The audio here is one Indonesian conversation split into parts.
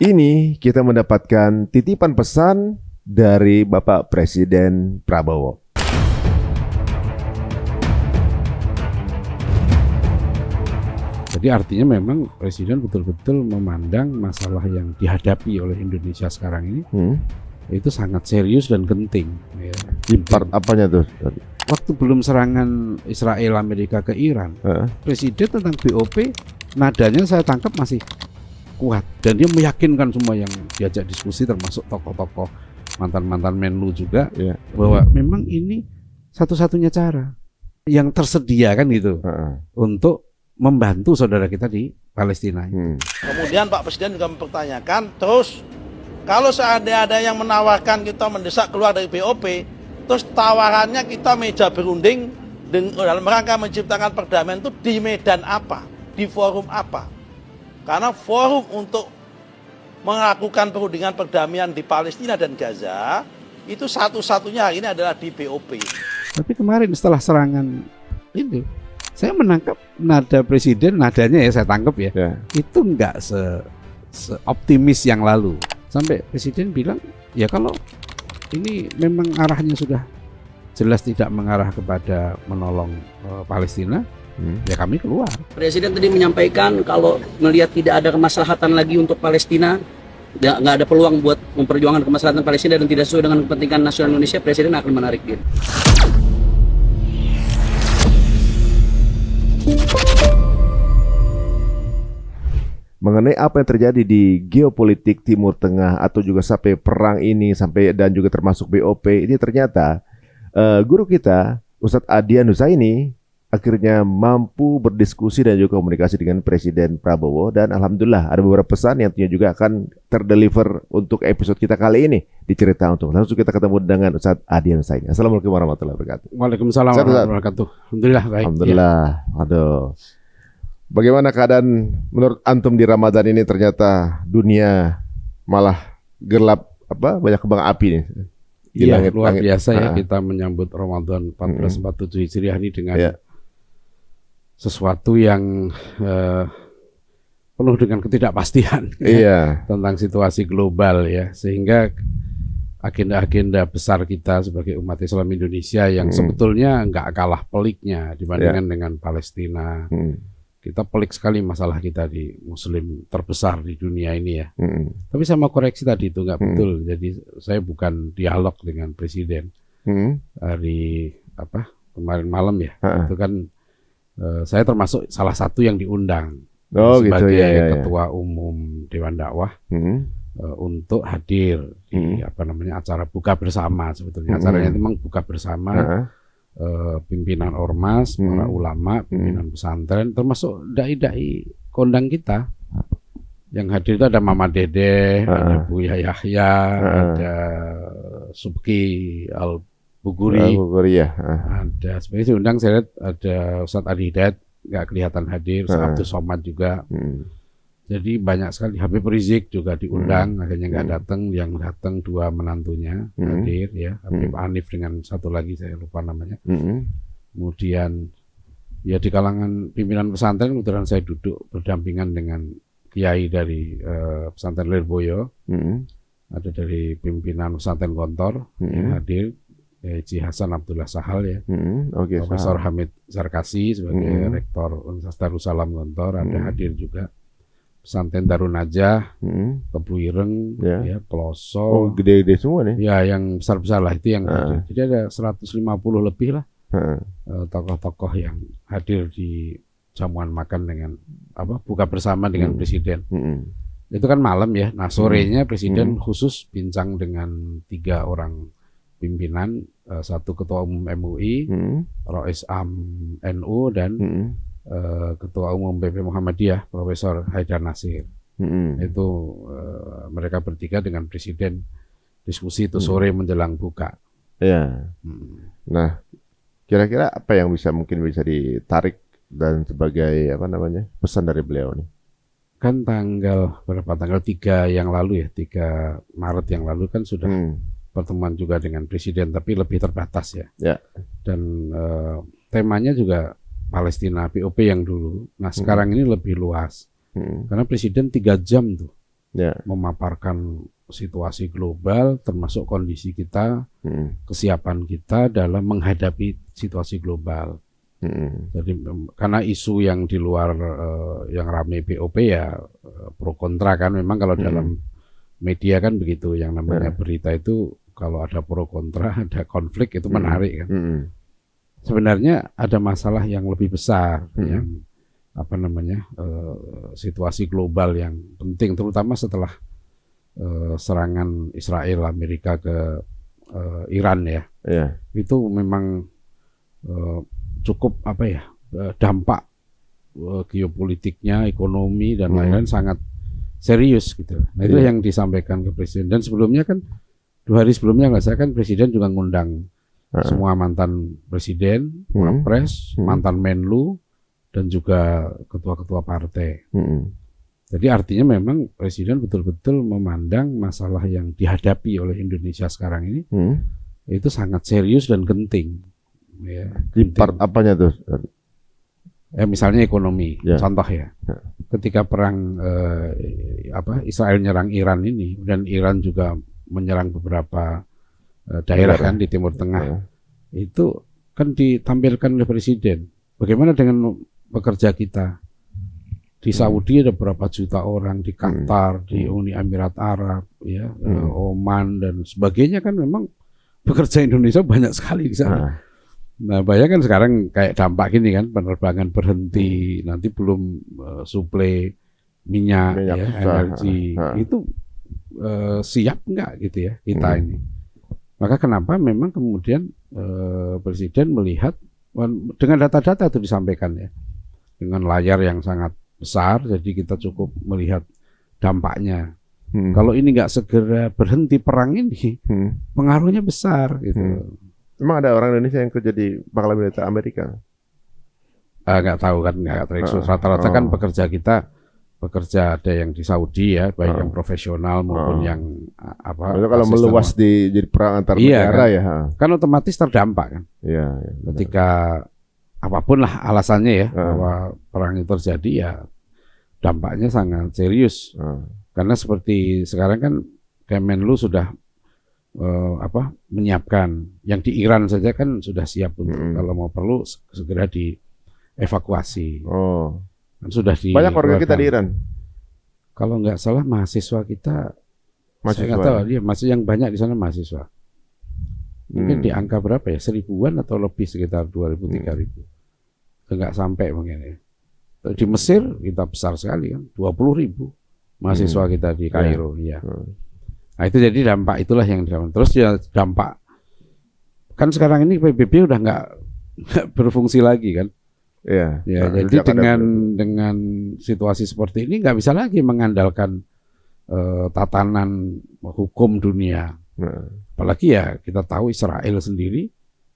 ini kita mendapatkan titipan pesan dari Bapak Presiden Prabowo. Jadi artinya memang Presiden betul-betul memandang masalah yang dihadapi oleh Indonesia sekarang ini itu sangat serius dan genting. Ya. Di part apanya tuh? Waktu belum serangan Israel Amerika ke Iran, Presiden tentang BOP nadanya saya tangkap masih kuat dan dia meyakinkan semua yang diajak diskusi termasuk tokoh-tokoh mantan-mantan Menlu juga bahwa memang ini satu-satunya cara yang tersedia kan gitu untuk membantu saudara kita di Palestina. Kemudian Pak Presiden juga mempertanyakan terus kalau seandainya ada yang menawarkan kita mendesak keluar dari BOP, terus tawarannya kita meja berunding dalam rangka menciptakan perdamaian itu di medan apa, di forum apa? Karena forum untuk melakukan perundingan perdamaian di Palestina dan Gaza itu satu-satunya hari ini adalah di BOP. Tapi kemarin setelah serangan itu, saya menangkap nada Presiden, nadanya ya saya tangkap ya, itu nggak seoptimis yang lalu. Sampai Presiden bilang, ya kalau ini memang arahnya sudah jelas tidak mengarah kepada menolong Palestina, ya kami keluar. Presiden tadi menyampaikan kalau melihat tidak ada kemaslahatan lagi untuk Palestina, nggak ada peluang buat memperjuangkan kemaslahatan Palestina dan tidak sesuai dengan kepentingan nasional Indonesia, Presiden akan menarik diri. Mengenai apa yang terjadi di geopolitik Timur Tengah atau juga sampai perang ini sampai dan juga termasuk BOP ini ternyata guru kita Ustadz Adian Husaini akhirnya mampu berdiskusi dan juga komunikasi dengan Presiden Prabowo dan alhamdulillah ada beberapa pesan yang tentunya juga akan terdeliver untuk episode kita kali ini di Cerita Untung. Langsung kita ketemu dengan Ustadz Adian Husaini. Assalamualaikum warahmatullahi wabarakatuh. Waalaikumsalam warahmatullahi wabarakatuh. Alhamdulillah baik. Alhamdulillah. Aduh. Bagaimana keadaan menurut antum di Ramadan ini? Ternyata dunia malah gelap, banyak kembang api nih. Iya, luar biasa ya kita menyambut Ramadan 1447 Hijriah ini dengan sesuatu yang penuh dengan ketidakpastian tentang situasi global ya, sehingga agenda-agenda besar kita sebagai umat Islam Indonesia yang sebetulnya nggak kalah peliknya dibandingkan dengan Palestina. Kita pelik sekali masalah kita di Muslim terbesar di dunia ini ya. Tapi saya mau koreksi tadi itu nggak betul. Jadi saya bukan dialog dengan Presiden hari kemarin malam ya. Itu kan saya termasuk salah satu yang diundang sebagai ketua umum Dewan Dakwah untuk hadir di acara buka bersama sebetulnya. Acaranya memang buka bersama. Pimpinan ormas, para ulama, pimpinan pesantren, termasuk dai-dai kondang kita. Yang hadir itu ada Mama Dede, ada Buya Yahya, ada Subki Al-Buguri, ada sebenarnya diundang saya lihat ada Ustadz Adi Hidayat nggak kelihatan hadir, Abdul Somad juga. Jadi banyak sekali. Habib Rizik juga diundang, akhirnya nggak datang. Yang datang dua menantunya hadir ya, Habib Hanif dengan satu lagi saya lupa namanya. Kemudian ya di kalangan pimpinan pesantren kebetulan saya duduk berdampingan dengan kiai dari pesantren Lirboyo, ada dari pimpinan pesantren Gontor yang hadir, Haji Hasan Abdullah Sahal ya, Profesor Hamid Zarkasi sebagai rektor Universitas Darussalam Gontor ada hadir juga. Pesantren Darun Najah, Tebu Ireng, ya, Peloso. Gede-gede semua nih. Ya, yang besar-besar lah itu yang hadir. Jadi ada 150 lebih lah tokoh-tokoh yang hadir di jamuan makan dengan buka bersama dengan Presiden. Itu kan malam ya. Nah sorenya Presiden khusus bincang dengan 3 orang pimpinan, satu ketua umum MUI, Rois Am NU dan Ketua Umum PP Muhammadiyah Profesor Haidar Nasir. Itu mereka bertiga dengan Presiden diskusi itu sore menjelang buka. Nah, kira-kira apa yang mungkin bisa ditarik dan sebagai pesan dari beliau nih? Kan tanggal 3 yang lalu ya, 3 Maret yang lalu kan sudah pertemuan juga dengan Presiden tapi lebih terbatas ya. Dan temanya juga Palestina, BOP yang dulu. Nah sekarang ini lebih luas. Karena Presiden 3 jam tuh memaparkan situasi global, termasuk kondisi kita, kesiapan kita dalam menghadapi situasi global. Jadi karena isu yang di luar yang rame BOP ya pro kontra kan, memang kalau dalam media kan begitu, yang namanya berita itu kalau ada pro kontra, ada konflik itu menarik kan. Sebenarnya ada masalah yang lebih besar, yang apa namanya situasi global yang penting, terutama setelah serangan Israel Amerika ke Iran ya. Itu memang cukup apa ya, dampak geopolitiknya, ekonomi dan lain-lain sangat serius gitu. Nah itu yang disampaikan ke Presiden. Dan sebelumnya kan 2 hari sebelumnya nggak saya kan Presiden juga ngundang semua mantan Presiden, Wapres, mantan Menlu dan juga ketua-ketua partai. Jadi artinya memang Presiden betul-betul memandang masalah yang dihadapi oleh Indonesia sekarang ini itu sangat serius dan genting. Ya, di part apanya tuh? Misalnya ekonomi, contoh ya. Ketika perang Israel nyerang Iran ini, dan Iran juga menyerang beberapa daerah kan di Timur Tengah, itu kan ditampilkan oleh Presiden. Bagaimana dengan pekerja kita? Di Saudi ada berapa juta orang, di Qatar, di Uni Emirat Arab, ya, Oman dan sebagainya kan memang pekerja Indonesia banyak sekali di sana. Nah, bayangkan sekarang kayak dampak gini kan, penerbangan berhenti, nanti belum suplai minyak ya, energi, itu siap enggak gitu ya kita ini. Maka kenapa memang kemudian Presiden melihat dengan data-data itu disampaikan ya, dengan layar yang sangat besar, jadi kita cukup melihat dampaknya. Kalau ini nggak segera berhenti perang ini, pengaruhnya besar gitu. Emang ada orang Indonesia yang kerja di Pangkalan Militer Amerika? Nggak tahu kan, nggak tahu. Rata-rata kan pekerja ada yang di Saudi ya, baik yang profesional maupun yang apa. Kalau meluas jadi perang antar negara kan, ya. Kan otomatis terdampak kan. Iya. Ketika apapun lah alasannya ya, bahwa perang itu terjadi ya, dampaknya sangat serius. Karena seperti sekarang kan Kemenlu sudah menyiapkan, yang di Iran saja kan sudah siap untuk kalau mau perlu segera dievakuasi. Kan sudah banyak warga kita di Iran. Kalau nggak salah mahasiswa kita, saya nggak tahu dia masih yang banyak di sana mahasiswa. Mungkin di angka berapa ya, 1000-an atau lebih, sekitar 2000-3000. Nggak sampai mungkin ya. Di Mesir kita besar sekali kan, 20.000 mahasiswa kita di Kairo. Ya. Nah itu jadi dampak itulah yang dirasakan. Terus ya dampak kan sekarang ini PBB udah nggak berfungsi lagi kan. Ya, jadi dengan situasi seperti ini nggak bisa lagi mengandalkan tatanan hukum dunia. Apalagi ya kita tahu Israel sendiri,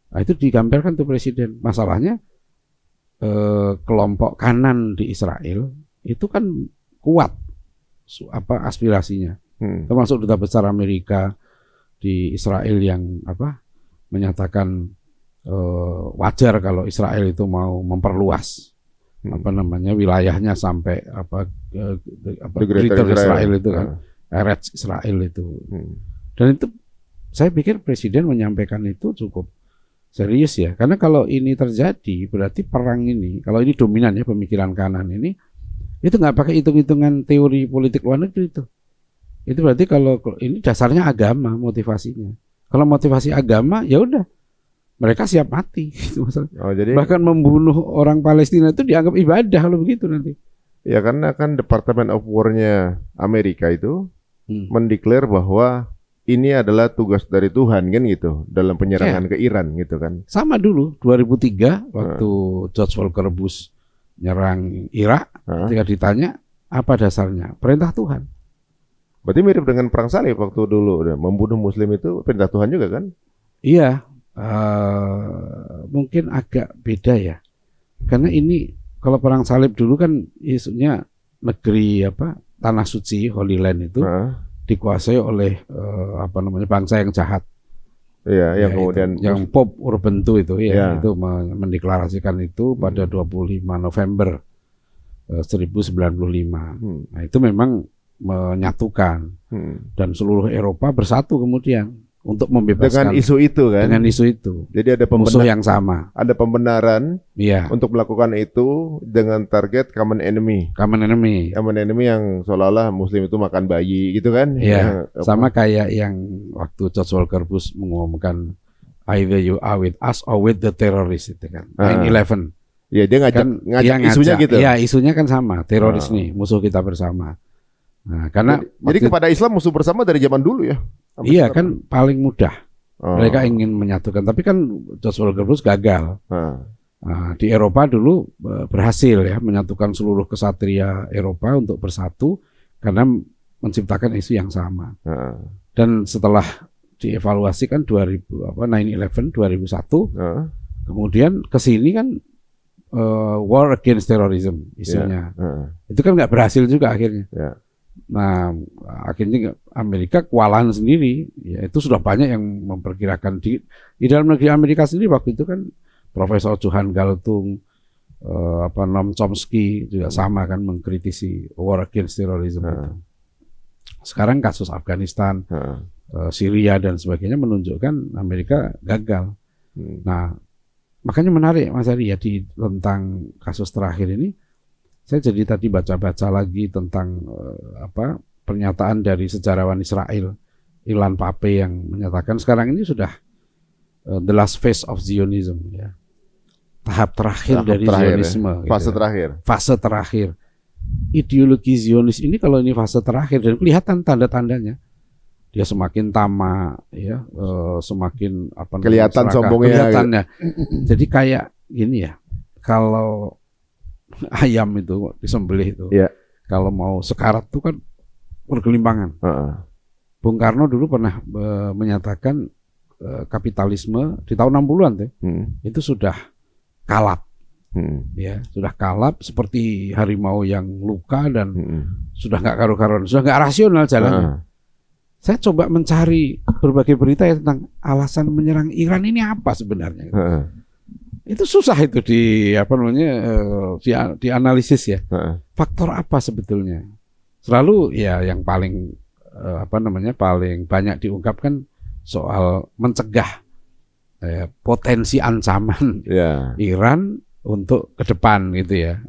nah itu digambarkan tuh Presiden. Masalahnya kelompok kanan di Israel itu kan kuat aspirasinya. Termasuk duta besar Amerika di Israel yang menyatakan wajar kalau Israel itu mau memperluas wilayahnya sampai Greater Israel itu kan, Eretz Israel itu. Dan itu saya pikir Presiden menyampaikan itu cukup serius ya, karena kalau ini terjadi berarti perang ini, kalau ini dominan ya pemikiran kanan ini, itu nggak pakai hitung-hitungan teori politik luar negeri itu. Itu berarti kalau ini dasarnya agama motivasinya. Kalau motivasi agama ya udah mereka siap mati gitu masalah. Jadi bahkan membunuh orang Palestina itu dianggap ibadah kalau begitu nanti. Ya karena kan Department of War-nya Amerika itu mendeklar bahwa ini adalah tugas dari Tuhan kan gitu dalam penyerangan ke Iran gitu kan. Sama dulu 2003 waktu George Walker Bush nyerang Irak, ketika ditanya apa dasarnya? Perintah Tuhan. Berarti mirip dengan perang salib waktu dulu, membunuh Muslim itu perintah Tuhan juga kan? Iya, mungkin agak beda ya, karena ini kalau perang salib dulu kan isunya negeri tanah suci Holy Land itu dikuasai oleh bangsa yang jahat. Iya, yang kemudian yang Pope Urban II itu itu mendeklarasikan itu pada 25 November 1095. Nah itu memang menyatukan dan seluruh Eropa bersatu kemudian untuk membebaskan dengan isu itu kan. Dengan isu itu. Jadi ada musuh yang sama. Ada pembenaran Iya. untuk melakukan itu dengan target common enemy. Common enemy. Common enemy yang seolah-olah Muslim itu makan bayi gitu kan. Iya. Sama kayak yang waktu George Walker Bush mengumumkan either you are with us or with the terrorist itu kan. 9/11. Iya, dia ngajak isunya gitu. Iya, isunya kan sama, teroris nih, musuh kita bersama. Nah, karena jadi kepada Islam musuh bersama dari zaman dulu ya. Iya kan paling mudah. Mereka ingin menyatukan, tapi kan George Walker Bush gagal. Nah, di Eropa dulu berhasil ya menyatukan seluruh kesatria Eropa untuk bersatu karena menciptakan isu yang sama. Dan setelah dievaluasi kan 9/11 2001, kemudian ke sini kan war against terrorism isunya. Itu kan nggak berhasil juga akhirnya. Nah, akhirnya Amerika kewalahan sendiri. Ya, itu sudah banyak yang memperkirakan di dalam negeri Amerika sendiri waktu itu kan Profesor Johan Galtung, Noam Chomsky juga sama kan mengkritisi war against terrorism itu. Sekarang kasus Afghanistan, Syria dan sebagainya menunjukkan Amerika gagal. Nah, makanya menarik Mas Ari ya tentang kasus terakhir ini. Saya jadi tadi baca-baca lagi tentang pernyataan dari sejarawan Israel, Ilan Pappé yang menyatakan sekarang ini sudah the last phase of Zionism ya. Tahap terakhir dari Zionisme. Fase gitu. terakhir. Fase terakhir. Ideologi Zionis ini kalau ini fase terakhir dan kelihatan tanda-tandanya. Dia semakin tamak ya, semakin kelihatan sombongnya. Kelihatannya. Jadi kayak gini ya. Kalau ayam itu disembelih itu, kalau mau sekarat itu kan bergelimpangan. Bung Karno dulu pernah menyatakan kapitalisme di tahun 60-an tuh, itu sudah kalap, ya sudah kalap seperti harimau yang luka dan sudah nggak karu-karuan, sudah nggak rasional jalannya. Saya coba mencari berbagai berita ya tentang alasan menyerang Iran ini apa sebenarnya. Itu susah itu dianalisis ya. Faktor apa sebetulnya? Selalu ya yang paling paling banyak diungkapkan soal mencegah potensi ancaman Iran untuk ke depan gitu ya.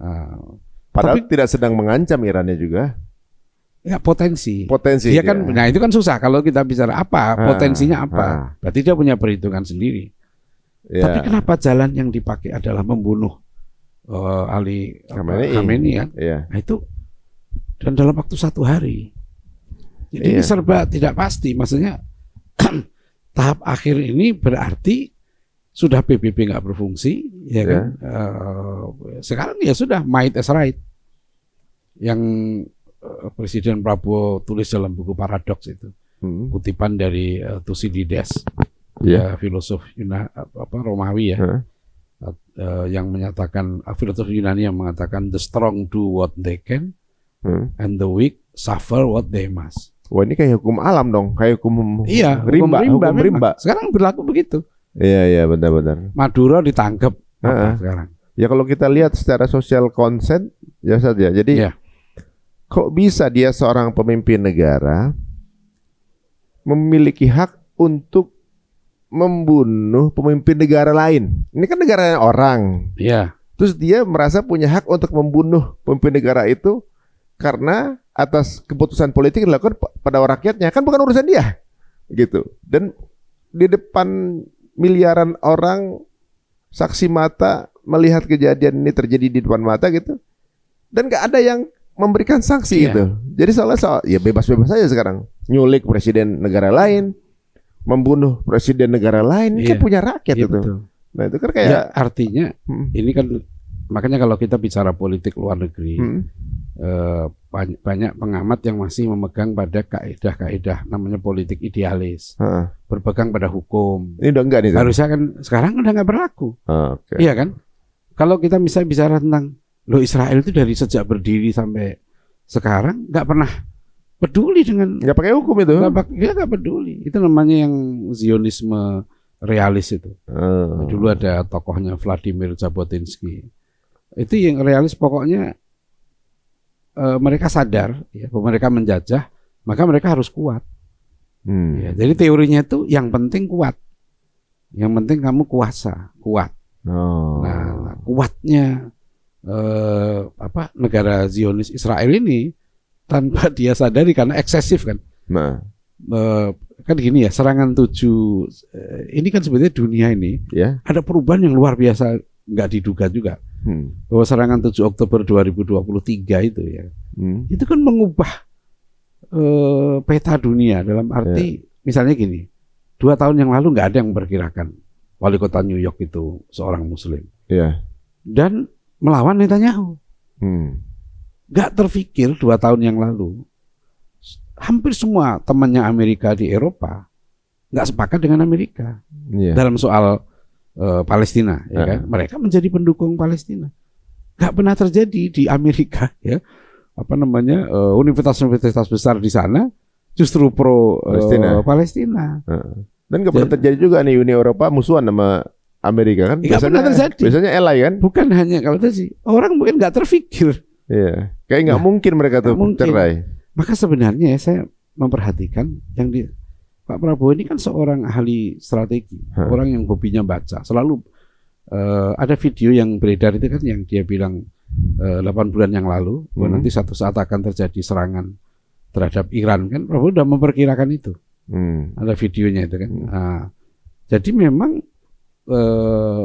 Padahal tidak sedang mengancam Irannya juga. Ya potensi. Dia kan, nah itu kan susah kalau kita bicara apa potensinya apa. Berarti dia punya perhitungan sendiri. Tapi kenapa jalan yang dipakai adalah membunuh Ali Khamenei kan? Nah itu dan dalam waktu 1 hari. Jadi ini serba tidak pasti. Maksudnya tahap akhir ini berarti sudah PBB nggak berfungsi, ya kan? Sekarang ya sudah might as right. Yang Presiden Prabowo tulis dalam buku Paradoks itu, kutipan dari Thucydides. Ya filosof Romawi ya, yang menyatakan filosof Yunani yang mengatakan the strong do what they can and the weak suffer what they must. Wah ini kayak hukum alam dong, kayak hukum rimba. Sekarang berlaku begitu. Iya benar-benar. Maduro ditangkap sekarang. Ya kalau kita lihat secara social consent ya saja. Jadi kok bisa dia seorang pemimpin negara memiliki hak untuk membunuh pemimpin negara lain. Ini kan negara orang. Terus dia merasa punya hak untuk membunuh pemimpin negara itu karena atas keputusan politik dilakukan pada rakyatnya. Kan bukan urusan dia. Gitu. Dan di depan miliaran orang saksi mata melihat kejadian ini terjadi di depan mata gitu. Dan gak ada yang memberikan sanksi gitu. Jadi soal ya bebas-bebas saja sekarang. Nyulik presiden negara lain, membunuh presiden negara lain, ini kan punya rakyat itu. Betul. Nah itu kan kayak artinya ini kan makanya kalau kita bicara politik luar negeri, banyak pengamat yang masih memegang pada kaidah-kaidah namanya politik idealis, berpegang pada hukum. Ini udah enggak nih. Harusnya kan sekarang udah nggak berlaku. Iya kan? Kalau kita bisa bicara tentang Israel itu dari sejak berdiri sampai sekarang nggak pernah peduli dengan nggak pakai hukum itu. Nggak peduli. Itu namanya yang Zionisme realis itu. Dulu ada tokohnya Vladimir Jabotinsky. Itu yang realis pokoknya mereka sadar ya, bahwa mereka menjajah, maka mereka harus kuat. Ya, jadi teorinya itu yang penting kuat, yang penting kamu kuasa, kuat. Nah, kuatnya negara Zionis Israel ini tanpa dia sadari karena eksesif kan. Kan gini ya, serangan 7 ini kan sebetulnya dunia ini ada perubahan yang luar biasa, nggak diduga juga. Bahwa serangan 7 Oktober 2023 itu ya, itu kan mengubah peta dunia dalam arti misalnya gini, 2 tahun yang lalu nggak ada yang memperkirakan wali kota New York itu seorang Muslim, dan melawan Netanyahu. Nggak terfikir 2 tahun yang lalu hampir semua temannya Amerika di Eropa nggak sepakat dengan Amerika dalam soal Palestina, ya kan? Mereka menjadi pendukung Palestina. Nggak pernah terjadi di Amerika, ya. Universitas-universitas besar di sana justru pro Palestina. Dan nggak pernah terjadi juga nih Uni Eropa musuhan sama Amerika kan? Nggak pernah terjadi. Biasanya ally kan? Bukan hanya kalau tadi orang mungkin nggak terfikir. Iya, kayak nggak mungkin mereka tuh cerai. Maka sebenarnya saya memperhatikan yang di Pak Prabowo ini kan seorang ahli strategi, orang yang hobinya baca. Selalu ada video yang beredar itu kan yang dia bilang 8 bulan yang lalu bahwa nanti satu saat akan terjadi serangan terhadap Iran kan. Prabowo sudah memperkirakan itu. Ada videonya itu kan. Jadi memang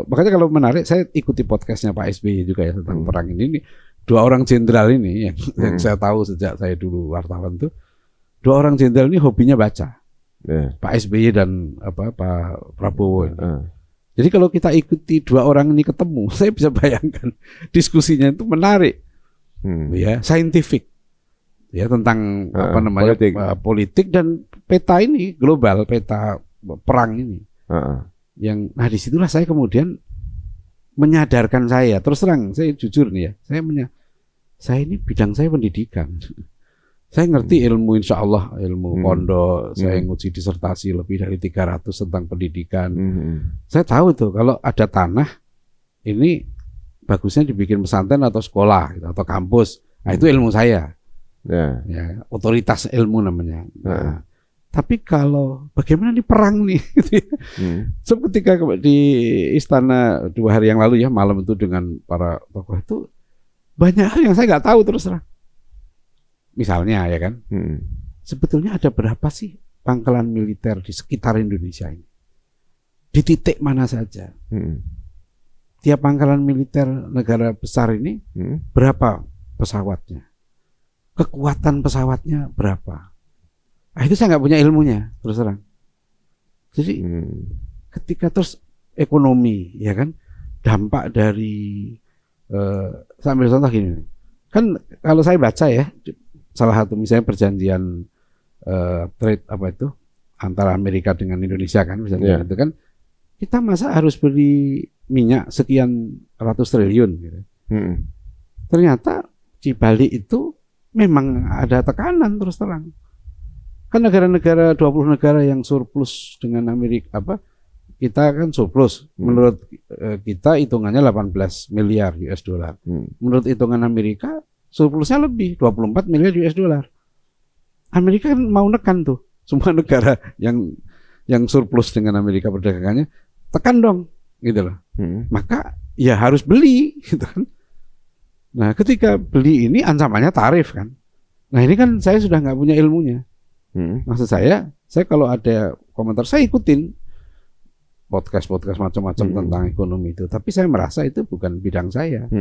makanya kalau menarik saya ikuti podcastnya Pak SBY juga ya tentang perang ini. 2 orang jenderal ini yang saya tahu sejak saya dulu wartawan tuh, 2 orang jenderal ini hobinya baca. Pak SBY dan Pak Prabowo ini. Jadi kalau kita ikuti 2 orang ini ketemu, saya bisa bayangkan diskusinya itu menarik, ya, saintifik, ya tentang politik dan peta ini global, peta perang ini. Yang, nah disitulah saya kemudian menyadarkan saya, terus terang, saya jujur nih ya, saya ini bidang saya pendidikan. Saya ngerti ilmu, insya Allah ilmu pondok, saya nguji disertasi lebih dari 300 tentang pendidikan. Saya tahu tuh kalau ada tanah, ini bagusnya dibikin pesantren atau sekolah gitu, atau kampus. Nah itu ilmu saya, ya, otoritas ilmu namanya. Nah, tapi kalau bagaimana di perang nih, gitu ya. So, ketika di istana 2 hari yang lalu ya, malam itu dengan para tokoh itu, banyak hal yang saya nggak tahu terus terang. Misalnya ya kan, sebetulnya ada berapa sih pangkalan militer di sekitar Indonesia ini? Di titik mana saja? Tiap pangkalan militer negara besar ini berapa pesawatnya? Kekuatan pesawatnya berapa? Nah, itu saya nggak punya ilmunya terus terang. Jadi ketika terus ekonomi, ya kan, dampak dari sambil contoh gini, kan kalau saya baca ya. Salah satu misalnya perjanjian trade antara Amerika dengan Indonesia kan misalnya itu kan, kita masa harus beli minyak sekian ratus triliun gitu. Ternyata di balik itu memang ada tekanan terus terang. Kan negara-negara 20 negara yang surplus dengan Amerika kita kan surplus. Menurut kita hitungannya 18 miliar US dollar. Menurut hitungan Amerika surplusnya lebih 24 miliar US dollar. Amerika kan mau nekan tuh semua negara yang surplus dengan Amerika perdagangannya, tekan dong gitu loh. Maka ya harus beli gitu kan. Nah ketika beli ini ancamannya tarif kan. Nah ini kan saya sudah nggak punya ilmunya. Maksud saya kalau ada komentar saya ikutin podcast macam-macam tentang ekonomi itu, tapi saya merasa itu bukan bidang saya.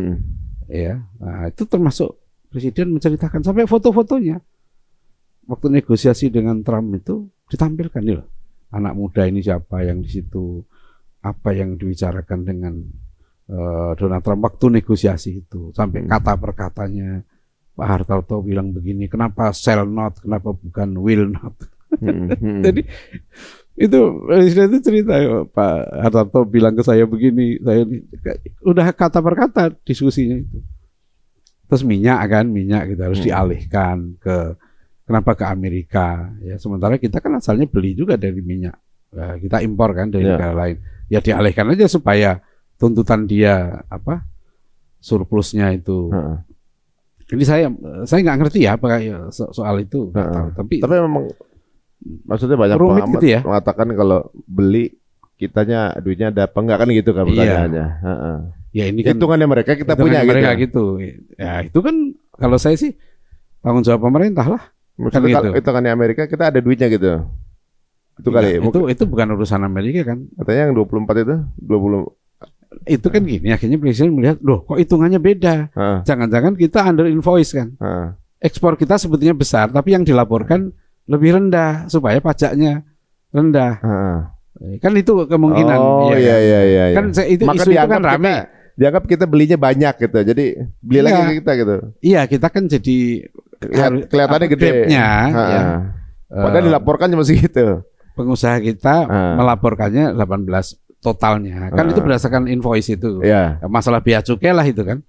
Ya, nah itu termasuk Presiden menceritakan sampai foto-fotonya waktu negosiasi dengan Trump itu ditampilkan nih loh, anak muda ini siapa yang di situ, apa yang dibicarakan dengan Donald Trump waktu negosiasi itu, sampai kata per katanya Pak Hartarto bilang begini, kenapa shall not, kenapa bukan will not. Jadi itu Presiden itu cerita, Pak Hartarto bilang ke saya begini, saya udah kata per kata diskusinya itu. Terus minyak gitu harus dialihkan kenapa ke Amerika ya, sementara kita kan asalnya beli juga dari minyak, kita impor kan dari negara lain, ya dialihkan aja supaya tuntutan dia surplusnya itu Jadi saya nggak ngerti ya apa soal itu, nggak tahu. Tapi memang maksudnya banyak rumit pengamat gitu ya. mengatakan kalau beli kitanya duitnya ada apa enggak kan gitu kan pertanyaannya. Ya ini kan hitungannya mereka kita punya mereka gitu. Ya itu kan kalau saya sih tanggung jawab pemerintah lah. Maksudnya Kan kalau gitu. hitungannya Amerika kita ada duitnya gitu. Itu kali. Itu bukan urusan Amerika kan. Katanya yang 24 itu 20. Itu kan gini, akhirnya presiden melihat, loh kok hitungannya beda. Jangan-jangan kita under invoice kan. Ekspor kita sebetulnya besar, tapi yang dilaporkan lebih rendah supaya pajaknya rendah. Kan itu kemungkinan. Oh iya. Kan itu maka isu itu kan rame. Dianggap kita belinya banyak gitu. Jadi beli lagi ke kita gitu. Iya, kita kan jadi kelihatannya gede. Gapnya, ya. Padahal dilaporkan cuma segitu. Pengusaha kita melaporkannya 18 totalnya. Kan itu berdasarkan invoice itu. Masalah bea cukai lah itu kan.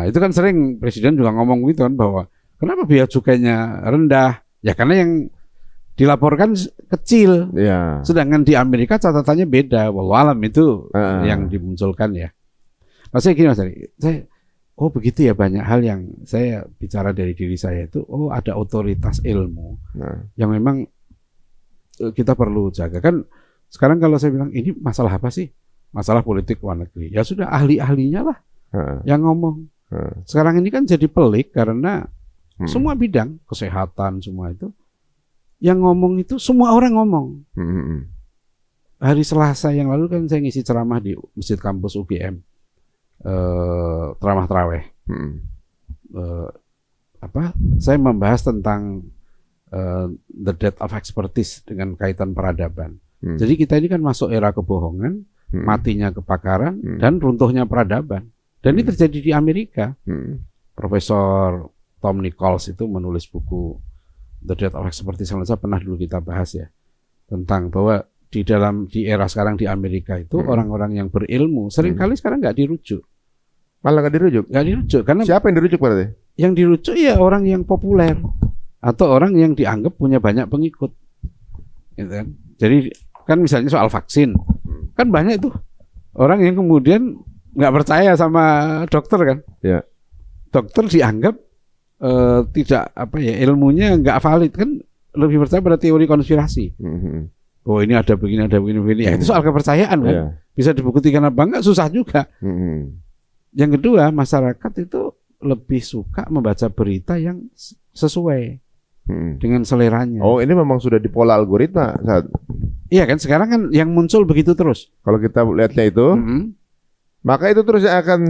Itu kan sering presiden juga ngomong gitu kan bahwa kenapa bea cukainya rendah? Ya karena yang dilaporkan kecil. Sedangkan di Amerika catatannya beda. Wallahualam itu yang dimunculkan ya. Maksudnya gini Mas Ari, oh begitu ya, banyak hal yang saya bicara dari diri saya itu, oh ada otoritas ilmu yang memang kita perlu jaga. Kan sekarang kalau saya bilang ini masalah apa sih? Masalah politik luar negeri. Ya sudah ahli-ahlinya lah yang ngomong. Sekarang ini kan jadi pelik karena semua bidang kesehatan semua itu yang ngomong itu semua orang ngomong. Hari Selasa yang lalu kan saya ngisi ceramah di Masjid Kampus UGM, ceramah taraweh. Saya membahas tentang the death of expertise dengan kaitan peradaban. Jadi kita ini kan masuk era kebohongan, matinya kepakaran, dan runtuhnya peradaban. Dan ini terjadi di Amerika. Profesor Tom Nichols itu menulis buku The Death of Expertise, saya pernah dulu kita bahas ya, tentang bahwa di era sekarang di Amerika itu orang-orang yang berilmu seringkali sekarang nggak dirujuk. Malah nggak dirujuk? Nggak dirujuk karena siapa yang dirujuk berarti? Yang dirujuk ya orang yang populer atau orang yang dianggap punya banyak pengikut, gitu kan? Jadi kan misalnya soal vaksin, kan banyak tuh orang yang kemudian nggak percaya sama dokter kan? Dokter dianggap tidak ilmunya nggak valid kan, lebih percaya pada teori konspirasi. Oh ini ada begini ya itu soal kepercayaan kan. Bisa dibuktikan apa enggak susah juga. Yang kedua, masyarakat itu lebih suka membaca berita yang sesuai dengan seleranya. Oh ini memang sudah di pola algoritma saat. Iya kan, sekarang kan yang muncul begitu terus. Kalau kita lihatnya itu maka itu terus akan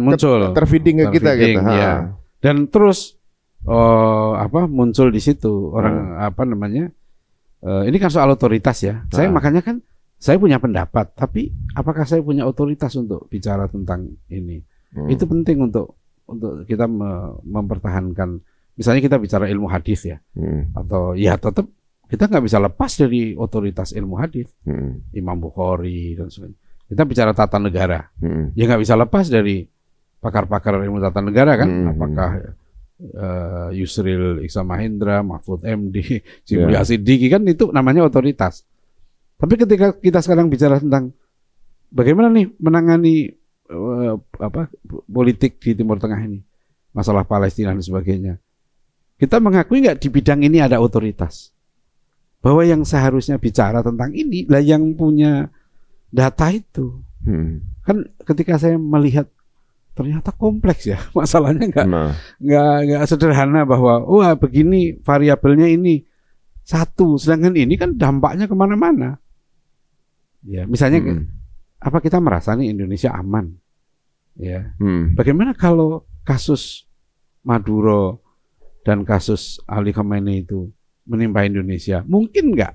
muncul terfeeding ke kita gitu. Ya. Dan terus muncul di situ orang ini kan soal otoritas ya. Saya makanya kan saya punya pendapat, tapi apakah saya punya otoritas untuk bicara tentang ini? Itu penting untuk kita mempertahankan. Misalnya kita bicara ilmu hadis ya, atau ya tetap kita nggak bisa lepas dari otoritas ilmu hadis, Imam Bukhari dan sebagainya. Kita bicara tata negara, ya nggak bisa lepas dari pakar-pakar ilmu tata negara kan, apakah Yusril Ikhsan Mahendra, Mahfud MD, Jimli Asidiki kan itu namanya otoritas. Tapi ketika kita sekarang bicara tentang bagaimana nih menangani politik di Timur Tengah ini, masalah Palestina dan sebagainya, kita mengakui nggak di bidang ini ada otoritas? Bahwa yang seharusnya bicara tentang ini lah yang punya data itu. Kan ketika saya melihat ternyata kompleks ya masalahnya, nggak sederhana bahwa begini variabelnya ini satu, sedangkan ini kan dampaknya kemana-mana. Ya misalnya apa kita merasa nih Indonesia aman, ya. Bagaimana kalau kasus Maduro dan kasus Ali Khamenei itu menimpa Indonesia? Mungkin nggak?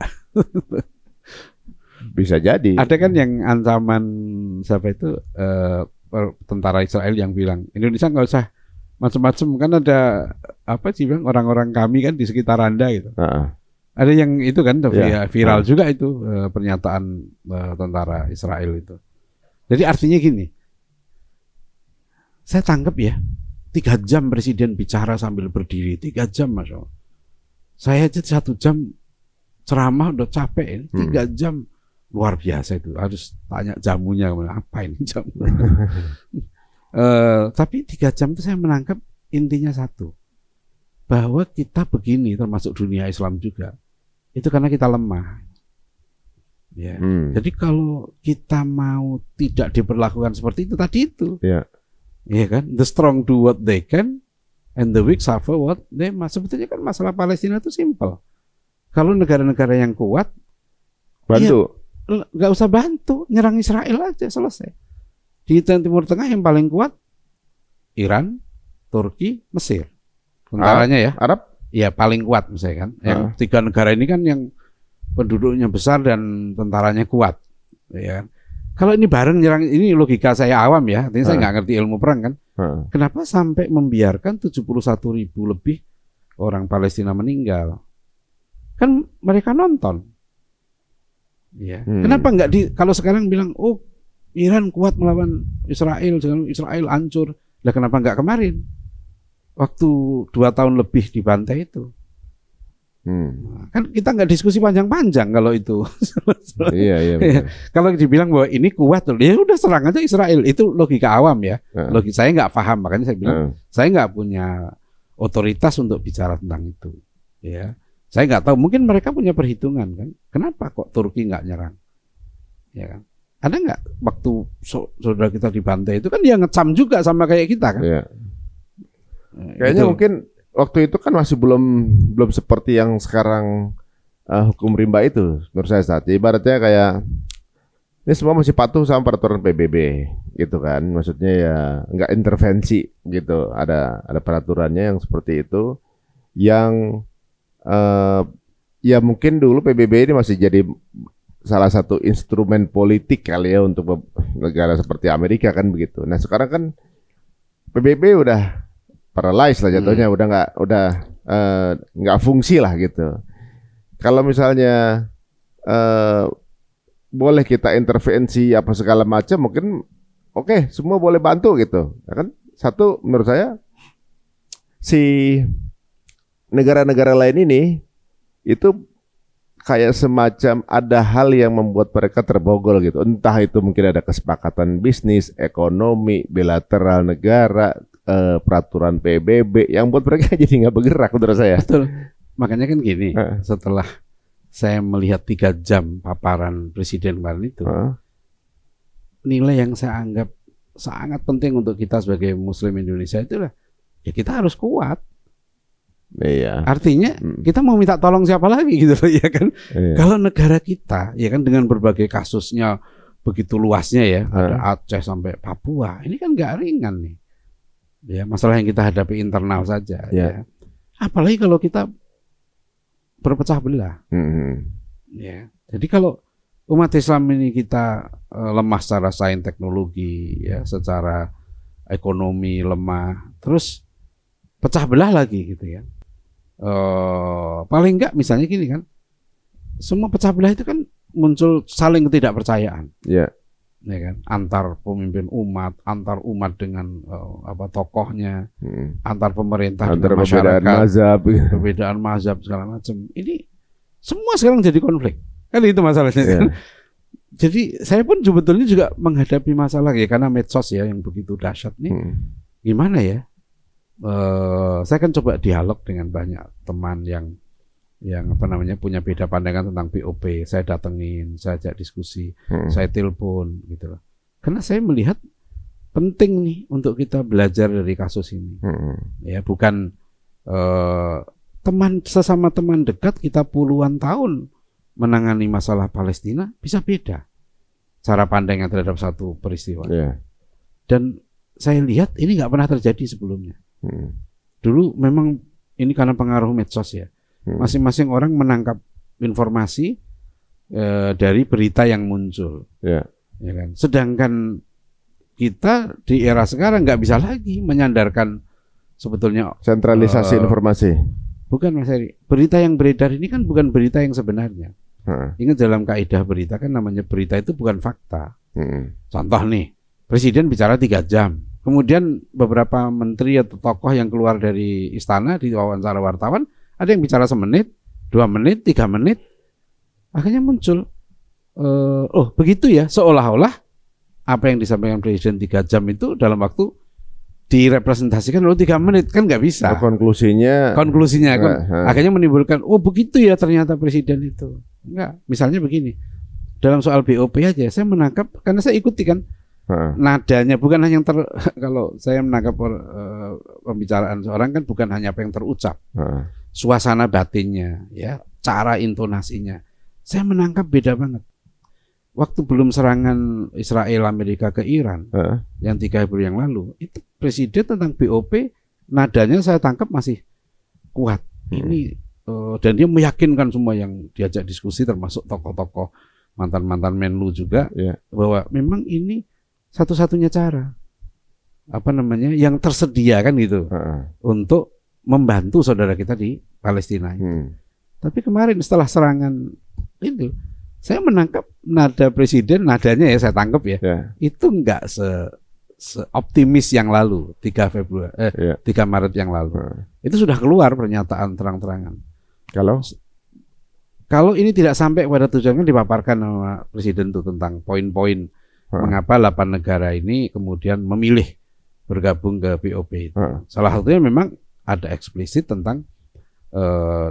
Bisa jadi. Ada kan yang ancaman siapa itu tentara Israel yang bilang Indonesia nggak usah macam-macam, kan ada bilang orang-orang kami kan di sekitar Anda gitu. Ada yang itu kan viral juga itu pernyataan tentara Israel itu. Jadi artinya gini, saya tangkap ya 3 jam presiden bicara sambil berdiri, 3 jam Mas. Saya aja 1 jam ceramah udah capek, 3 jam luar biasa itu. Harus tanya jamunya apa ini jamu. Tapi 3 jam itu saya menangkap intinya satu, bahwa kita begini termasuk dunia Islam juga, itu karena kita lemah. Ya. Jadi kalau kita mau tidak diperlakukan seperti itu tadi itu, ya kan, the strong do what they can and the weak suffer what they must. Sebetulnya kan masalah Palestina itu simple. Kalau negara-negara yang kuat bantu, nggak usah bantu, nyerang Israel aja selesai. Di Timur Tengah yang paling kuat Iran, Turki, Mesir. Tentaranya ya, Arab, ya paling kuat misalnya kan. Yang 3 negara ini kan yang penduduknya besar dan tentaranya kuat, ya. Kalau ini bareng nyerang, ini logika saya awam ya, artinya saya nggak ngerti ilmu perang kan. Kenapa sampai membiarkan 71.000 lebih orang Palestina meninggal? Kan mereka nonton, ya. Kenapa nggak kalau sekarang bilang, oh Iran kuat melawan Israel, Israel hancur, lah kenapa nggak kemarin? Waktu 2 tahun lebih dibantai itu. Kan kita nggak diskusi panjang-panjang kalau itu. Iya. Kalau dibilang bahwa ini kuat, ya udah serang aja Israel. Itu logika awam ya. Logika saya nggak paham, makanya saya bilang saya nggak punya otoritas untuk bicara tentang itu. Ya, saya nggak tahu. Mungkin mereka punya perhitungan kan. Kenapa kok Turki nggak nyerang? Ya kan? Ada nggak waktu saudara kita dibantai itu kan dia ngecam juga sama kayak kita kan? Iya. Kayaknya mungkin waktu itu kan masih belum seperti yang sekarang hukum rimba itu menurut saya saat. Ibaratnya kayak ini semua masih patuh sama peraturan PBB gitu kan. Maksudnya ya nggak intervensi gitu. Ada peraturannya yang seperti itu yang ya mungkin dulu PBB ini masih jadi salah satu instrumen politik kali ya untuk negara seperti Amerika kan begitu. Nah sekarang kan PBB udah paralyzed lah jatuhnya, udah nggak fungsi lah gitu. Kalau misalnya boleh kita intervensi apa segala macam, mungkin oke, semua boleh bantu gitu. Ya kan? Satu menurut saya si negara-negara lain ini itu kayak semacam ada hal yang membuat mereka terbogol gitu. Entah itu mungkin ada kesepakatan bisnis, ekonomi, bilateral negara, peraturan PBB yang buat mereka jadi nggak bergerak menurut saya. Betul. Makanya kan gini, setelah saya melihat 3 jam paparan presiden kemarin itu, nilai yang saya anggap sangat penting untuk kita sebagai Muslim Indonesia itulah, ya kita harus kuat. Iya. Artinya kita mau minta tolong siapa lagi gitu loh, ya kan? Iya. Kalau negara kita, ya kan dengan berbagai kasusnya begitu luasnya ya, ada Aceh sampai Papua, ini kan nggak ringan nih. Ya, masalah yang kita hadapi internal saja. Ya. Apalagi kalau kita berpecah belah. Ya. Jadi kalau umat Islam ini kita lemah secara sains teknologi, ya, secara ekonomi lemah, terus pecah belah lagi gitu ya. Paling enggak misalnya gini kan, semua pecah belah itu kan muncul saling ketidakpercayaan. Yeah. Ya kan, antar pemimpin umat, antar umat dengan tokohnya, antar pemerintah dengan masyarakat, perbedaan mazhab segala macam. Ini semua sekarang jadi konflik. Kan itu masalahnya. Yeah. Kan? Jadi saya pun sebetulnya juga menghadapi masalah ya karena medsos ya yang begitu dahsyat nih. Gimana ya? Saya kan coba dialog dengan banyak teman yang punya beda pandangan tentang BOP. Saya datengin, saya ajak diskusi, saya telepon gitu loh. Karena saya melihat penting nih untuk kita belajar dari kasus ini. Ya, bukan sesama teman dekat kita puluhan tahun menangani masalah Palestina bisa beda cara pandangnya terhadap satu peristiwa. Yeah. Dan saya lihat ini nggak pernah terjadi sebelumnya. Dulu memang ini karena pengaruh medsos ya. Masing-masing orang menangkap informasi dari berita yang muncul, ya kan. Sedangkan kita di era sekarang nggak bisa lagi menyandarkan sebetulnya sentralisasi informasi. Bukan Mas Heri, berita yang beredar ini kan bukan berita yang sebenarnya. Ingat dalam kaidah berita kan namanya berita itu bukan fakta. Contoh nih, presiden bicara 3 jam, kemudian beberapa menteri atau tokoh yang keluar dari istana di wawancara wartawan. Ada yang bicara 1 menit, 2 menit, 3 menit, akhirnya muncul, oh begitu ya, seolah-olah apa yang disampaikan presiden 3 jam itu dalam waktu direpresentasikan lalu 3 menit kan nggak bisa. Konklusinya Kan akhirnya menimbulkan oh begitu ya ternyata presiden itu. Enggak, misalnya begini. Dalam soal BOP aja saya menangkap karena saya ikuti kan nadanya bukan hanya yang kalau saya menangkap pembicaraan seorang kan bukan hanya apa yang terucap. Suasana batinnya ya, cara intonasinya. Saya menangkap beda banget. Waktu belum serangan Israel Amerika ke Iran yang 3 Februari yang lalu, itu presiden tentang BOP nadanya saya tangkap masih kuat. Ini dan dia meyakinkan semua yang diajak diskusi termasuk tokoh-tokoh mantan-mantan Menlu juga bahwa memang ini satu-satunya cara yang tersedia kan gitu untuk membantu saudara kita di Palestina itu. Tapi kemarin setelah serangan itu saya menangkap nada presiden, nadanya ya saya tangkap itu enggak seoptimis yang lalu 3 Maret yang lalu. Itu sudah keluar pernyataan terang-terangan. Kalau ini tidak sampai pada tujuannya dipaparkan sama presiden itu tentang poin-poin mengapa 8 negara ini kemudian memilih bergabung ke BOP itu. Salah satunya memang ada eksplisit tentang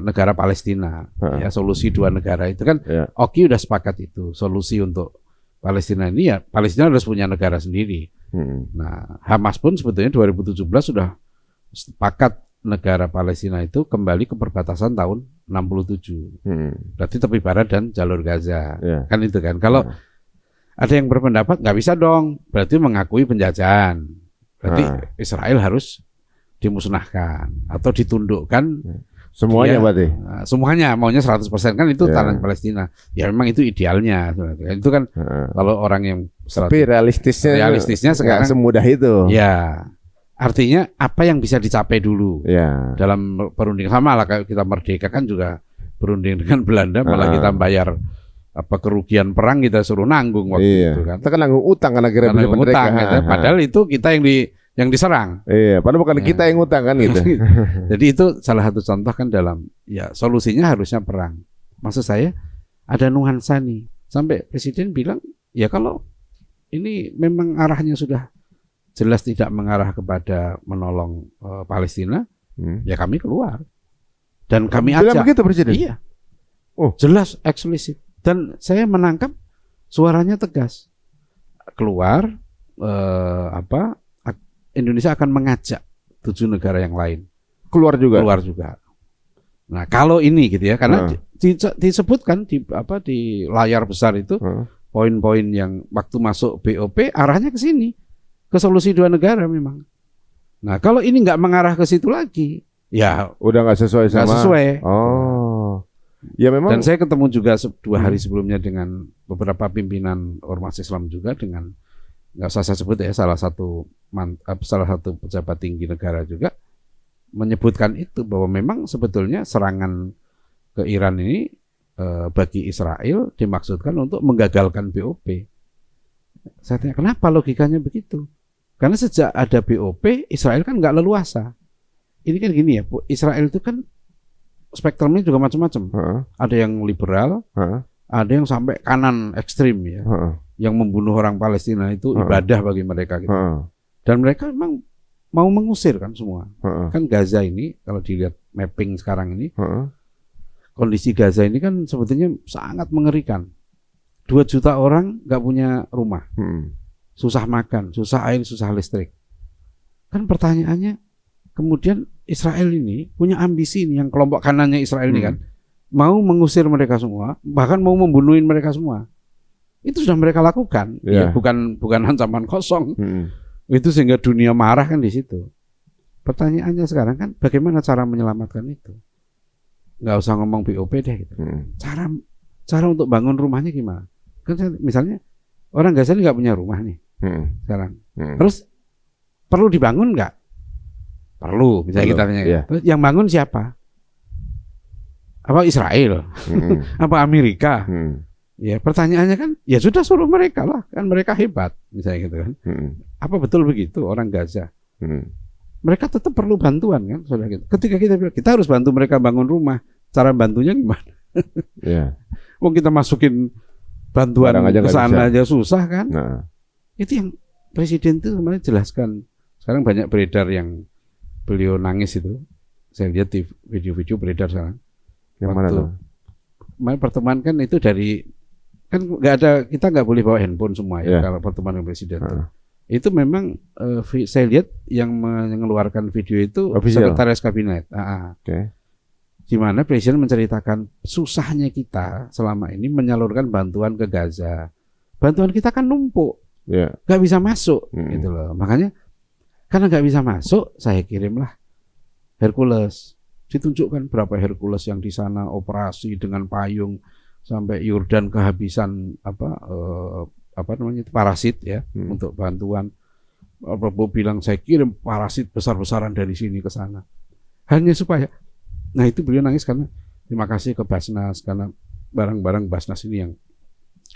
negara Palestina, ya solusi 2 negara itu kan, Oki udah sepakat itu solusi untuk Palestina ini ya Palestina harus punya negara sendiri. Nah Hamas pun sebetulnya 2017 sudah sepakat negara Palestina itu kembali ke perbatasan tahun 67, berarti tepi barat dan jalur Gaza, kan itu kan. Kalau ada yang berpendapat nggak bisa dong, berarti mengakui penjajahan, berarti Israel harus dimusnahkan atau ditundukkan. Semuanya berarti? Semuanya, maunya 100% kan itu tanah Palestina. Ya memang itu idealnya. Itu kan kalau orang yang tapi realistisnya sekarang semudah itu. Ya, artinya apa yang bisa dicapai dulu dalam perundingan. Sama lah kayak kita merdeka kan juga berunding dengan Belanda, malah kita bayar kerugian perang kita suruh nanggung waktu itu kan. Kita kan nanggung utang karena kira utang, padahal itu kita yang diserang. Padahal bukan kita yang ngutang kan gitu. Jadi itu salah satu contoh kan dalam solusinya harusnya perang. Maksud saya ada nuansa nih. Sampai presiden bilang ya kalau ini memang arahnya sudah jelas tidak mengarah kepada menolong Palestina, ya kami keluar. Dan kami ajak. Begitu presiden? Iya. Jelas eksplisit. Dan saya menangkap suaranya tegas. Keluar Indonesia akan mengajak 7 negara yang lain keluar juga. Nah kalau ini gitu ya, karena disebutkan di layar besar itu poin-poin yang waktu masuk BOP arahnya ke sini, ke solusi 2 negara memang. Nah kalau ini nggak mengarah ke situ lagi, ya udah nggak sesuai sama. Ya memang. Dan saya ketemu juga 2 hari sebelumnya dengan beberapa pimpinan ormas Islam juga dengan nggak usah saya sebut ya, salah satu pejabat tinggi negara juga menyebutkan itu bahwa memang sebetulnya serangan ke Iran ini bagi Israel dimaksudkan untuk menggagalkan BOP. Saya tanya kenapa logikanya begitu? Karena sejak ada BOP Israel kan nggak leluasa. Ini kan gini ya, Israel itu kan spektrumnya juga macam-macam. Ada yang liberal, ada yang sampai kanan ekstrim ya. Yang membunuh orang Palestina itu ibadah bagi mereka gitu. Dan mereka memang mau mengusir kan semua. Kan Gaza ini kalau dilihat mapping sekarang ini, kondisi Gaza ini kan sebetulnya sangat mengerikan. 2 juta orang nggak punya rumah, susah makan, susah air, susah listrik. Kan pertanyaannya, kemudian Israel ini punya ambisi ini, yang kelompok kanannya Israel ini kan mau mengusir mereka semua, bahkan mau membunuhin mereka semua. Itu sudah mereka lakukan, ya bukan ancaman kosong. Itu sehingga dunia marah kan di situ. Pertanyaannya sekarang kan bagaimana cara menyelamatkan itu? Nggak usah ngomong BOP deh gitu. Cara untuk bangun rumahnya gimana? Kan misalnya orang Gaza ini nggak punya rumah nih sekarang. Terus perlu dibangun nggak? Perlu, misalnya kita tanya. Terus yang bangun siapa? Apa Israel? Apa Amerika? Ya pertanyaannya kan, ya sudah suruh mereka lah, kan mereka hebat, misalnya gitu kan. Apa betul begitu orang Gaza? Mereka tetap perlu bantuan kan, saudara kita. Ketika kita bilang kita harus bantu mereka bangun rumah, cara bantunya gimana? Wong kita masukin bantuan ke sana aja susah kan? Itu yang presiden itu sebenarnya jelaskan Sekarang banyak beredar yang beliau nangis itu. Saya lihat di video-video beredar sekarang. Yang mana tuh? Pertemuan kan itu dari, kan nggak ada, kita nggak boleh bawa handphone semua ya kalau pertemuan dengan presiden. Itu memang saya lihat yang mengeluarkan video itu Sekretaris Kabinet. Di mana presiden menceritakan susahnya kita selama ini menyalurkan bantuan ke Gaza. Bantuan kita kan numpuk, nggak bisa masuk, gitu loh. Makanya karena nggak bisa masuk, saya kirimlah Hercules. Ditunjukkan berapa Hercules yang di sana operasi dengan payung sampai Yordan kehabisan apa namanya itu parasit ya untuk bantuan. Prabowo bilang saya kirim parasit besar-besaran dari sini ke sana. Hanya supaya, nah itu beliau nangis karena terima kasih ke Basnas karena barang-barang Basnas ini yang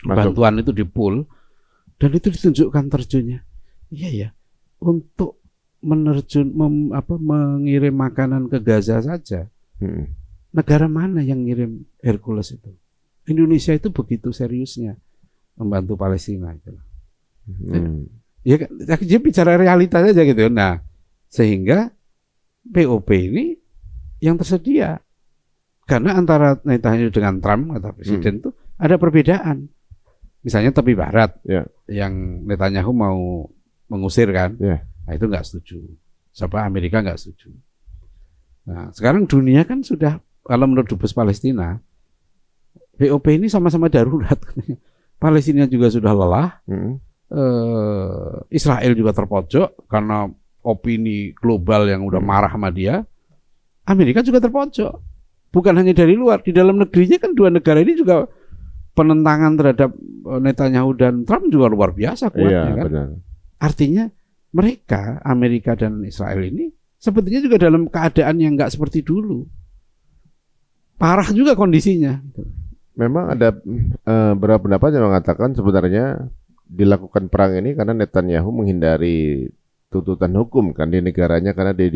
bantuan itu di-pool dan itu ditunjukkan terjunnya. Iya ya, untuk mengirim makanan ke Gaza saja. Negara mana yang ngirim Hercules itu? Indonesia itu begitu seriusnya membantu Palestina gitu. Ya, dia bicara realitas aja gitu. Nah, sehingga POP ini yang tersedia. Karena antara Netanyahu dengan Trump kata presiden itu ada perbedaan. Misalnya tepi barat yang Netanyahu mau mengusir kan. Nah, itu nggak setuju. Siapa Amerika nggak setuju. Nah, sekarang dunia kan sudah, kalau menurut Dubes Palestina, BOP ini sama-sama darurat. Palestina juga sudah lelah, Israel juga terpojok karena opini global yang udah marah sama dia. Amerika juga terpojok. Bukan hanya dari luar, di dalam negerinya kan dua negara ini juga penentangan terhadap Netanyahu dan Trump juga luar biasa kuatnya kan. Benar. Artinya mereka, Amerika dan Israel ini sebetulnya juga dalam keadaan yang nggak seperti dulu. Parah juga kondisinya. Memang ada beberapa pendapat yang mengatakan sebenarnya dilakukan perang ini karena Netanyahu menghindari tuntutan hukum kan di negaranya karena dia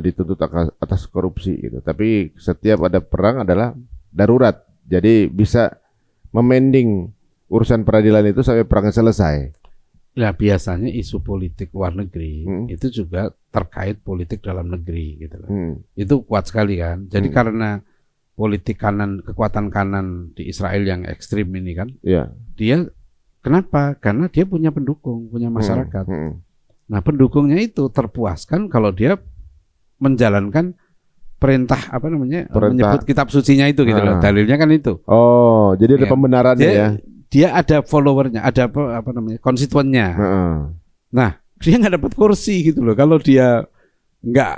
dituntut atas korupsi gitu. Tapi setiap ada perang adalah darurat. Jadi bisa memending urusan peradilan itu sampai perang selesai. Nah, biasanya isu politik luar negeri itu juga terkait politik dalam negeri gitu loh. Itu kuat sekali kan. Jadi karena politik kanan, kekuatan kanan di Israel yang ekstrim ini kan. Dia kenapa? Karena dia punya pendukung, punya masyarakat. Nah, pendukungnya itu terpuaskan kalau dia menjalankan perintah menyebut kitab sucinya itu gitu loh. Dalilnya kan itu. Oh, jadi ada pembenarannya dia ada followernya, ada konstituennya. Nah, dia nggak dapat kursi gitu loh. Kalau dia nggak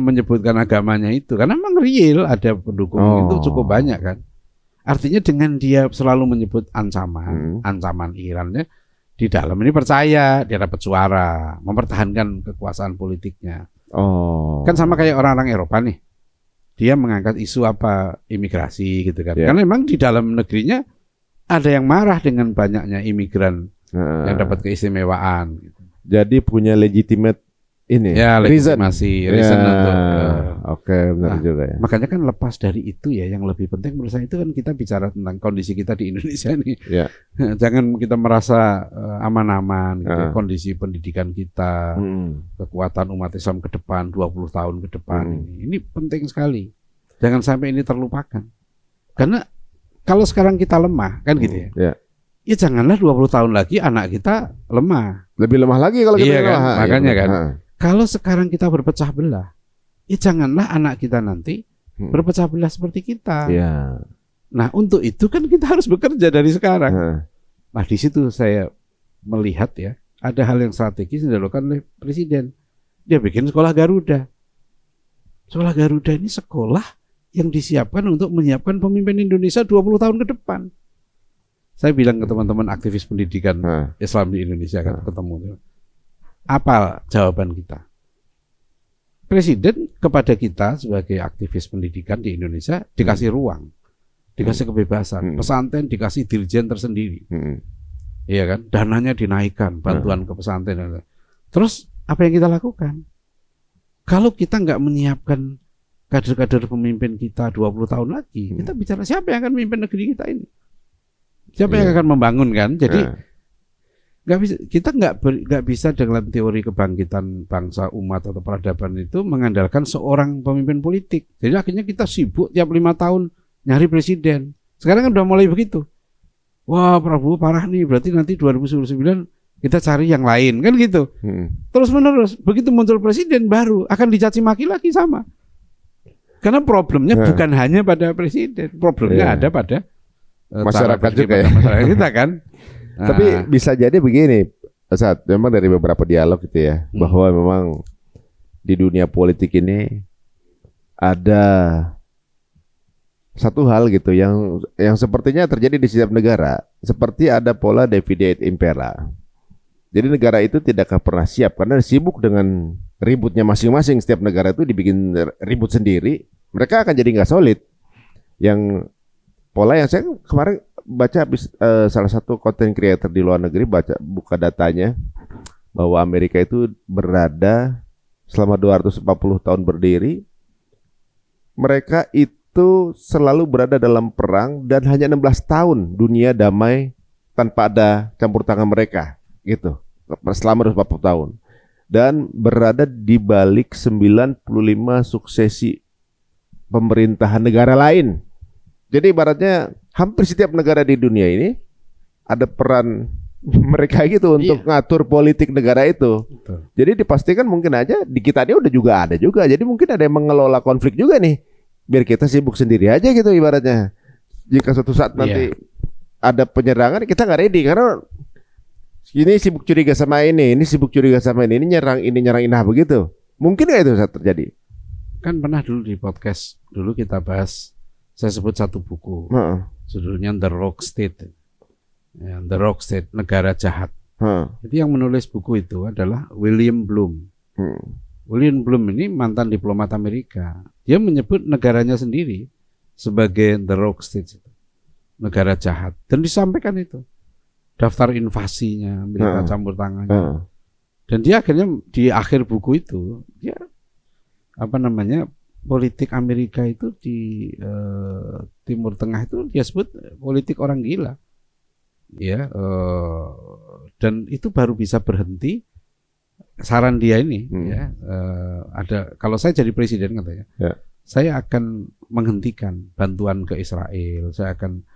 menyebutkan agamanya itu, karena memang real ada pendukung itu cukup banyak kan. Artinya dengan dia selalu menyebut ancaman Irannya di dalam ini percaya dia dapat suara, mempertahankan kekuasaan politiknya. Kan sama kayak orang-orang Eropa nih, dia mengangkat isu imigrasi gitu kan. Karena memang di dalam negerinya ada yang marah dengan banyaknya imigran yang dapat keistimewaan. Gitu. Jadi punya legitimate ini. Ya, legitimasi, reason untuk. Oke, benar juga ya. Makanya kan lepas dari itu ya, yang lebih penting menurut saya itu kan kita bicara tentang kondisi kita di Indonesia ini. Jangan kita merasa aman-aman, gitu. Kondisi pendidikan kita, kekuatan umat Islam ke depan, 20 tahun ke depan ini penting sekali. Jangan sampai ini terlupakan. Karena kalau sekarang kita lemah, kan gitu ya. Ya janganlah 20 tahun lagi anak kita lemah. Lebih lemah lagi kalau kita kan? Makanya kan. Kalau sekarang kita berpecah belah, ya janganlah anak kita nanti berpecah belah seperti kita. Nah, untuk itu kan kita harus bekerja dari sekarang. Nah, di situ saya melihat ya, ada hal yang strategis yang dilakukan oleh Presiden. Dia bikin sekolah Garuda. Sekolah Garuda ini sekolah yang disiapkan untuk menyiapkan pemimpin Indonesia 20 tahun ke depan. Saya bilang ke teman-teman aktivis pendidikan Islam di Indonesia kan ketemu. Apa jawaban kita? Presiden kepada kita sebagai aktivis pendidikan di Indonesia dikasih ruang, dikasih kebebasan. Pesantren dikasih dirjen tersendiri. Iya kan? Dananya dinaikkan, bantuan ke pesantren. Terus apa yang kita lakukan? Kalau kita nggak menyiapkan kader-kader pemimpin kita 20 tahun lagi, kita bicara siapa yang akan memimpin negeri kita ini? Siapa yang akan membangun kan? Jadi Kita nggak bisa dengan teori kebangkitan bangsa, umat atau peradaban itu mengandalkan seorang pemimpin politik. Jadi akhirnya kita sibuk tiap 5 tahun nyari presiden. Sekarang kan udah mulai begitu. Wah, Prabowo parah nih, berarti nanti 2029 kita cari yang lain kan gitu. Terus menerus, begitu muncul presiden baru akan dicaci maki lagi sama. Karena problemnya bukan hanya pada presiden, problemnya ada pada masyarakat juga ya. Masyarakat kita kan. Tapi bisa jadi begini, saat memang dari beberapa dialog gitu ya, bahwa memang di dunia politik ini ada satu hal gitu yang sepertinya terjadi di setiap negara, seperti ada pola divide et impera. Jadi negara itu tidak akan pernah siap karena sibuk dengan ributnya masing-masing. Setiap negara itu dibikin ribut sendiri, mereka akan jadi nggak solid. Yang pola yang saya kemarin baca habis salah satu content creator di luar negeri buka datanya bahwa Amerika itu berada selama 240 tahun berdiri, mereka itu selalu berada dalam perang dan hanya 16 tahun dunia damai tanpa ada campur tangan mereka gitu selama 240 tahun dan berada di balik 95 suksesi pemerintahan negara lain. Jadi ibaratnya hampir setiap negara di dunia ini ada peran mereka gitu untuk ngatur politik negara itu. Betul. Jadi dipastikan mungkin aja di kita ini udah juga ada juga. Jadi mungkin ada yang mengelola konflik juga nih. Biar kita sibuk sendiri aja gitu ibaratnya. Jika suatu saat nanti ada penyerangan kita nggak ready karena ini sibuk curiga sama ini sibuk curiga sama ini nyerang ini begitu. Mungkin nggak itu saat terjadi? Kan pernah dulu di podcast dulu kita bahas. Saya sebut satu buku, judulnya The Rogue State, ya, The Rogue State, negara jahat. Jadi yang menulis buku itu adalah William Bloom. William Bloom ini mantan diplomat Amerika. Dia menyebut negaranya sendiri sebagai The Rogue State, negara jahat. Dan disampaikan itu daftar invasinya, Amerika campur tangannya. Dan dia akhirnya di akhir buku itu dia politik Amerika itu di Timur Tengah itu dia sebut politik orang gila, ya, dan itu baru bisa berhenti. Saran dia ini, ya, ada kalau saya jadi presiden katanya, saya akan menghentikan bantuan ke Israel, saya akan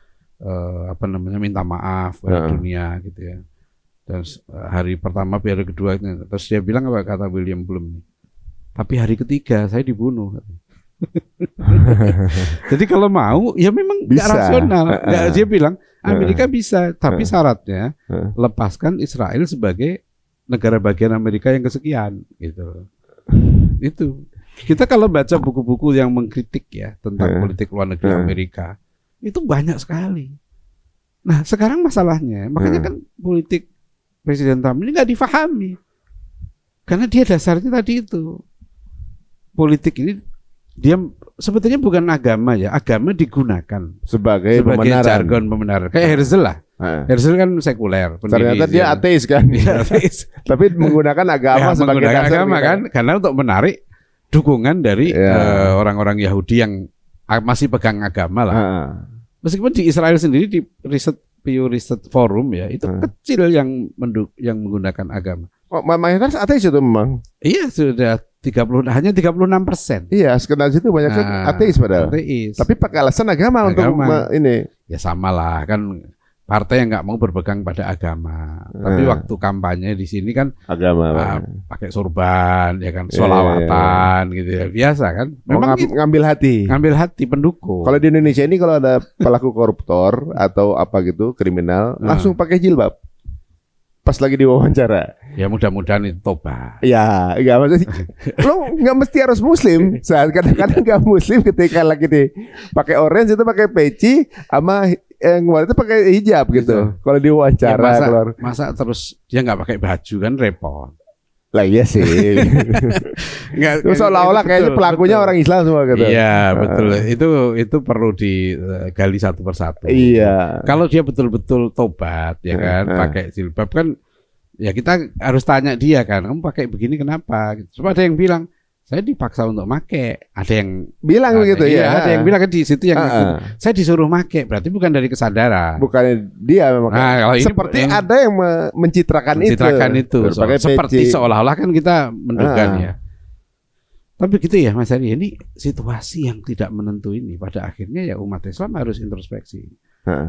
minta maaf pada dunia, gitu ya. Dan hari pertama, hari kedua, terus dia bilang apa kata William Bloom? Tapi hari ketiga saya dibunuh. Jadi kalau mau ya memang nggak rasional. Dia bilang Amerika bisa, tapi syaratnya lepaskan Israel sebagai negara bagian Amerika yang kesekian gitu. Itu kita kalau baca buku-buku yang mengkritik ya tentang politik luar negeri Amerika itu banyak sekali. Nah sekarang masalahnya makanya kan politik Presiden Trump ini nggak difahami karena dia dasarnya tadi itu. Politik ini dia sebetulnya bukan agama ya, agama digunakan sebagai jargon pembenaran. Kayak Herzl lah. Herzl kan sekuler. Ternyata dia ateis kan. Dia ateis. Tapi menggunakan agama sebagai dasar agama kan, karena untuk menarik dukungan dari orang-orang Yahudi yang masih pegang agama lah. Meskipun di Israel sendiri di Pew Research Forum ya itu kecil yang menggunakan agama. Mayoritas ateis itu memang. Iya sudah hanya 36%. Iya, sekedar situ banyak ateis padahal. Ateis. Tapi pakai alasan agama. Untuk ini. Ya sama lah kan partai yang nggak mau berpegang pada agama. Tapi waktu kampanye di sini kan agama pakai sorban ya kan, sholawatan gitu ya. Biasa kan. Memang ngambil hati pendukung. Kalau di Indonesia ini kalau ada pelaku koruptor atau apa gitu kriminal langsung pakai jilbab. Pas lagi diwawancara. Ya mudah-mudahan itu tobat. Ya, enggak maksudnya. Lo enggak mesti harus muslim. Saat kadang-kadang enggak muslim ketika lagi pakai orange itu pakai peci sama yang kemarin itu pakai hijab gitu. Kalau diwawancara ya, keluar. Masa terus dia enggak pakai baju kan repot. Lah iya sih. Terus seolah-olah kayaknya pelakunya orang Islam semua gitu. Iya, betul. Itu perlu digali satu persatu. Iya. Kalau dia betul-betul tobat ya kan, pakai jilbab kan ya kita harus tanya dia kan, kamu pakai begini kenapa? Coba ada yang bilang, Saya dipaksa untuk make. Ada yang bilang begitu iya, ya. ada yang bilang kan di situ yang saya disuruh make. Berarti bukan dari kesadaran. Bukan dia memang. Nah, kalau ini seperti ada yang mencitrakan itu. Seperti seolah-olah kan kita menduga ya. Tapi gitu ya Mas Heri, ini situasi yang tidak menentu ini pada akhirnya ya umat Islam harus introspeksi.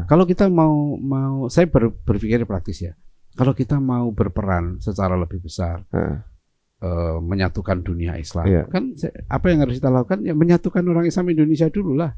Kalau kita mau saya berpikir praktis ya. Kalau kita mau berperan secara lebih besar, menyatukan dunia Islam, kan apa yang harus kita lakukan? Ya menyatukan orang Islam Indonesia dulu lah.